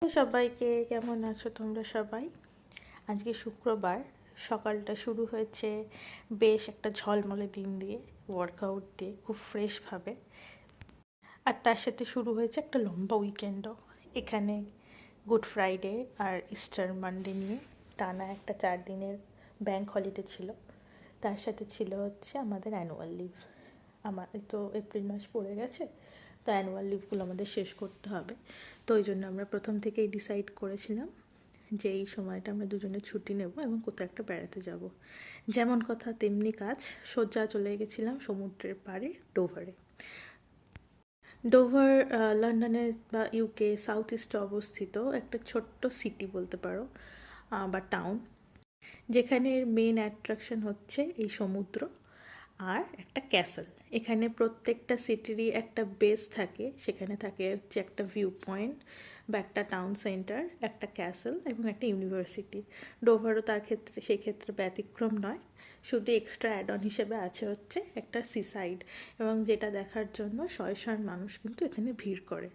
সবাইকে কেমন আছো তোমরা সবাই? আজকে শুক্রবার, সকালটা শুরু হয়েছে বেশ একটা ঝলমলে দিন দিয়ে, ওয়ার্কআউট দিয়ে, খুব ফ্রেশভাবে। আর তার সাথে শুরু হয়েছে একটা লম্বা উইকেন্ডও। এখানে গুড ফ্রাইডে আর ইস্টার মানডে নিয়ে টানা একটা 4 দিনের ব্যাংক হলিডে ছিল। তার সাথে ছিল হচ্ছে আমাদের অ্যানুয়াল লিভ। আমাদের তো এপ্রিল মাস পড়ে গেছে, তো অ্যানুয়াল লিভগুলো আমাদের শেষ করতে হবে। তো ওই জন্য আমরা প্রথম থেকেই ডিসাইড করেছিলাম যে এই সময়টা আমরা দুজনে ছুটি নেব এবং কোথাও একটা বেড়াতে যাব। যেমন কথা তেমনি কাজ, সোজা চলে গেছিলাম সমুদ্রের পাড়ে ডোভারে। ডোভার লন্ডনে বা ইউকে সাউথ ইস্টে অবস্থিত একটা ছোট্ট সিটি বলতে পারো, বা টাউন, যেখানের মেন অ্যাট্রাকশন হচ্ছে এই সমুদ্র আর একটা ক্যাসেল। এখানে প্রত্যেকটা সিটিরই একটা বেস থাকে, সেখানে থাকে হচ্ছে একটা ভিউ পয়েন্ট বা একটা টাউন সেন্টার, একটা ক্যাসেল এবং একটা ইউনিভার্সিটি। ডোভারও তার ক্ষেত্রে সেই ক্ষেত্রে ব্যতিক্রম নয়, শুধু এক্সট্রা অ্যাড অন হিসেবে আছে হচ্ছে একটা সিসাইড, এবং যেটা দেখার জন্য শয়ে শয়ে মানুষ কিন্তু এখানে ভিড় করে।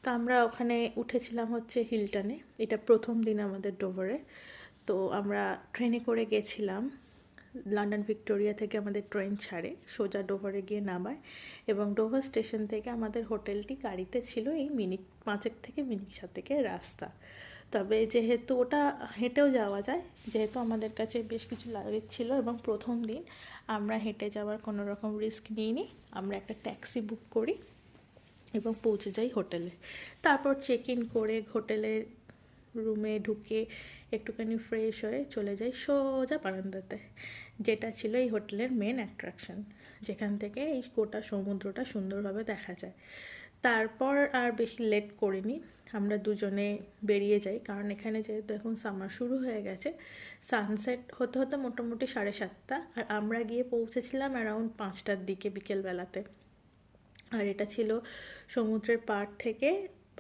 তো আমরা ওখানে উঠেছিলাম হচ্ছে হিলটনে, এটা প্রথম দিন আমাদের ডোভারে। তো আমরা ট্রেনে করে গেছিলাম, লন্ডন ভিক্টোরিয়া থেকে আমাদের ট্রেন ছাড়ে, সোজা ডোভারে গিয়ে নামায়, এবং ডোভার স্টেশন থেকে আমাদের হোটেলটি গাড়িতে ছিল এই মিনিট 5 থেকে মিনিট 7 রাস্তা। তবে যেহেতু ওটা হেঁটেও যাওয়া যায়, যেহেতু আমাদের কাছে বেশ কিছু লাগেজ ছিল এবং প্রথম দিন আমরা হেঁটে যাওয়ার কোনো রকম রিস্ক নিইনি, আমরা একটা ট্যাক্সি বুক করি এবং পৌঁছে যাই হোটেলে। তারপর চেক ইন করে হোটেলের রুমে ঢুকে একটুখানি ফ্রেশ হয়ে চলে যাই সোজা বারান্দাতে, যেটা ছিল এই হোটেলের মেন অ্যাট্রাকশন, যেখান থেকে এই গোটা সমুদ্রটা সুন্দরভাবে দেখা যায়। তারপর আর বেশি লেট করিনি, আমরা দুজনে বেরিয়ে যাই, কারণ এখানে যেহেতু এখন সামার শুরু হয়ে গেছে, সানসেট হতে হতে মোটামুটি 7:30, আর আমরা গিয়ে পৌঁছেছিলাম অ্যারাউন্ড 5টার দিকে বিকেলবেলাতে। আর এটা ছিল সমুদ্রের পাড় থেকে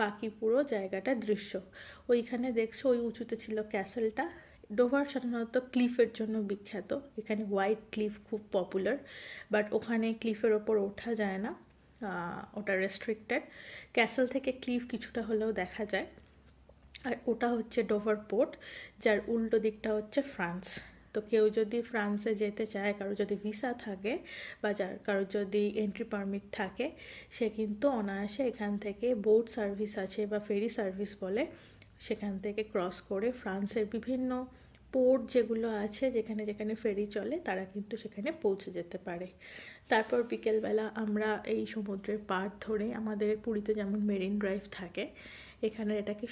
বাকি পুরো জায়গাটা দৃশ্য। ওইখানে দেখছো ওই উঁচুতে ছিল ক্যাসেলটা। ডোভার সাধারণত ক্লিফের জন্য বিখ্যাত, এখানে হোয়াইট ক্লিফ খুব পপুলার, বাট ওখানে ক্লিফের ওপর ওঠা যায় না, ওটা রেস্ট্রিক্টেড। ক্যাসেল থেকে ক্লিফ কিছুটা হলেও দেখা যায়। আর ওটা হচ্ছে ডোভার পোর্ট, যার উল্টো দিকটা হচ্ছে ফ্রান্স। তো কেউ যদি ফ্রান্সে যেতে চায়, কারো যদি ভিসা থাকে বা কারো যদি এন্ট্রি পারমিট থাকে, সে কিন্তু অনায়াসে এখান থেকে বোট সার্ভিস আছে বা ফেরি সার্ভিস বলে, সেখান থেকে ক্রস করে ফ্রান্সের বিভিন্ন পোর্ট যেগুলো আছে, যেখানে যেখানে ফেরি চলে, তারা কিন্তু সেখানে পৌঁছে যেতে পারে। তারপর বিকেলবেলা আমরা এই সমুদ্রের পাড় ধরে, আমাদের পুরীতে যেমন মেরিন ড্রাইভ থাকে, এখানে এটাকে